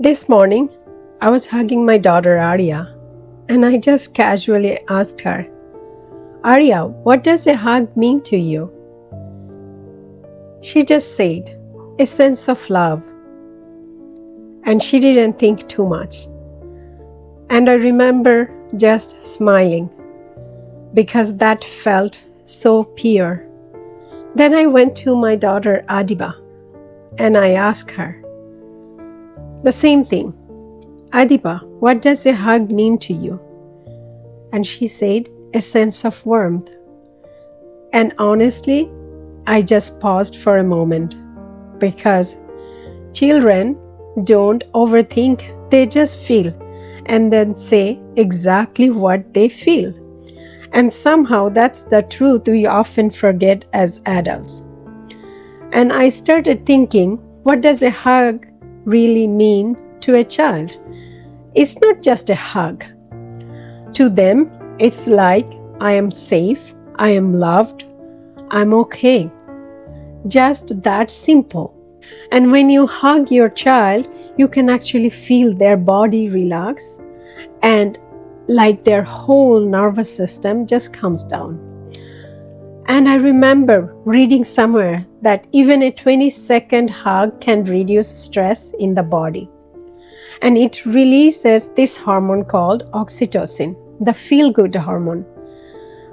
This morning, I was hugging my daughter Arya, and I just casually asked her, Arya, what does a hug mean to you? She just said, a sense of love. And she didn't think too much. And I remember just smiling because that felt so pure. Then I went to my daughter Adiba and I asked her the same thing. Adiba, what does a hug mean to you? And she said, a sense of warmth. And honestly, I just paused for a moment because children don't overthink, they just feel and then say exactly what they feel. And somehow that's the truth we often forget as adults. And I started thinking, what does a hug really mean to a child? It's not just a hug. To them, it's like, I am safe, I am loved, I'm okay. Just that simple. And when you hug your child, you can actually feel their body relax and like their whole nervous system just comes down. And I remember reading somewhere that even a 20-second hug can reduce stress in the body. And it releases this hormone called oxytocin, the feel-good hormone.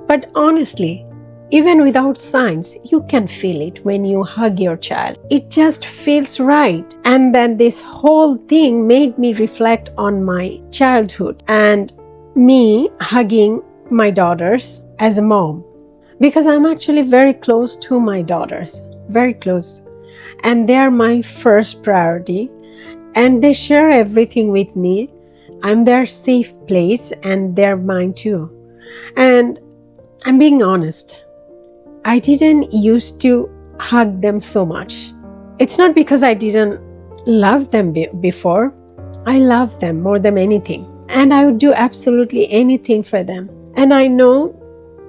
But honestly, even without science, you can feel it when you hug your child. It just feels right. And then this whole thing made me reflect on my childhood and me hugging my daughters as a mom. Because I'm actually very close to my daughters, very close. And they are my first priority. And they share everything with me. I'm their safe place and they're mine too. And I'm being honest. I didn't used to hug them so much. It's not because I didn't love them before. I love them more than anything. And I would do absolutely anything for them. And I know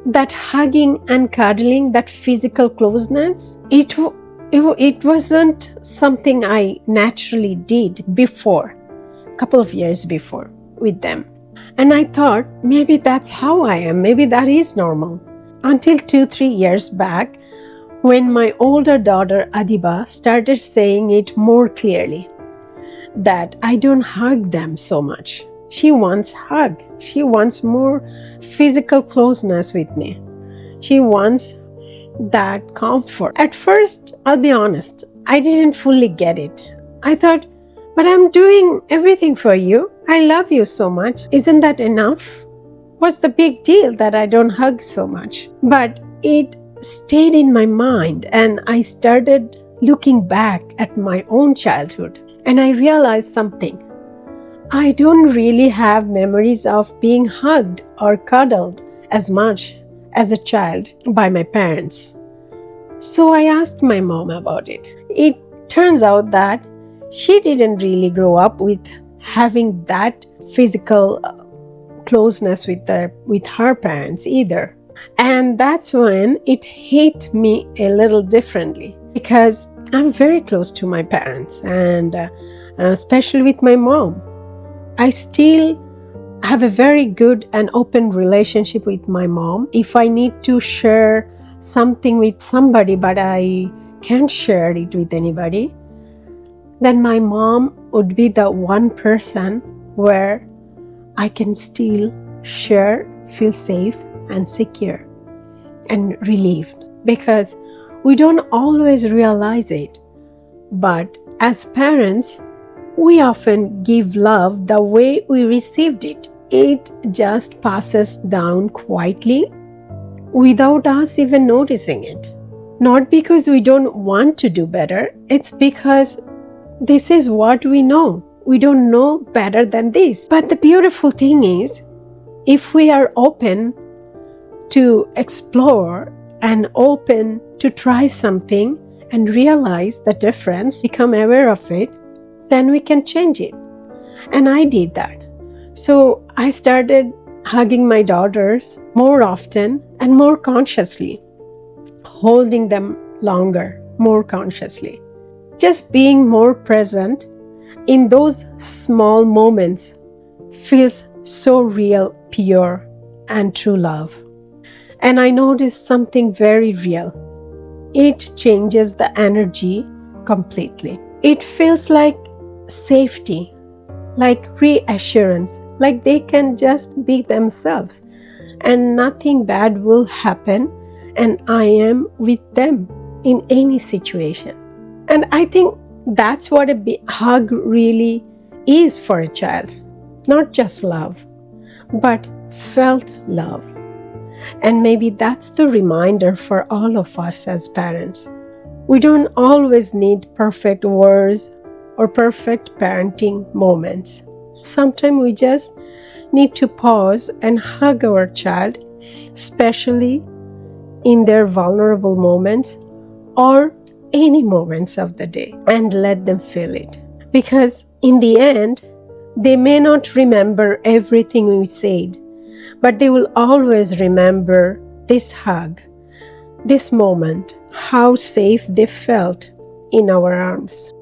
that hugging and cuddling, that physical closeness, it wasn't something I naturally did before, a couple of years before with them. And I thought, maybe that's how I am. Maybe that is normal. Until 2-3 years back, when my older daughter Adiba started saying it more clearly, that I don't hug them so much. She wants hug. She wants more physical closeness with me. She wants that comfort. At first, I'll be honest, I didn't fully get it. I thought, but I'm doing everything for you. I love you so much. Isn't that enough? What's the big deal that I don't hug so much? But it stayed in my mind and I started looking back at my own childhood and I realized something. I don't really have memories of being hugged or cuddled as much as a child by my parents. So I asked my mom about it. It turns out that she didn't really grow up with having that physical closeness with her parents either. And that's when it hit me a little differently because I'm very close to my parents and especially with my mom. I still have a very good and open relationship with my mom. If I need to share something with somebody but I can't share it with anybody, then my mom would be the one person where I can still share, feel safe and secure and relieved. Because we don't always realize it, but as parents, we often give love the way we received it. It just passes down quietly without us even noticing it. Not because we don't want to do better, it's because this is what we know. We don't know better than this. But the beautiful thing is, if we are open to explore and open to try something and realize the difference, become aware of it, then we can change it. And I did that. So I started hugging my daughters more often and more consciously, holding them longer, more consciously, just being more present in those small moments feels so real, pure, and true love. And I noticed something very real. It changes the energy completely. It feels like safety, like reassurance, like they can just be themselves and nothing bad will happen, and I am with them in any situation. And I think that's what a hug really is for a child. Not just love, but felt love. And maybe that's the reminder for all of us as parents. We don't always need perfect words or perfect parenting moments. Sometimes we just need to pause and hug our child, especially in their vulnerable moments or any moments of the day, and let them feel it. Because in the end, they may not remember everything we said, but they will always remember this hug, this moment, how safe they felt in our arms.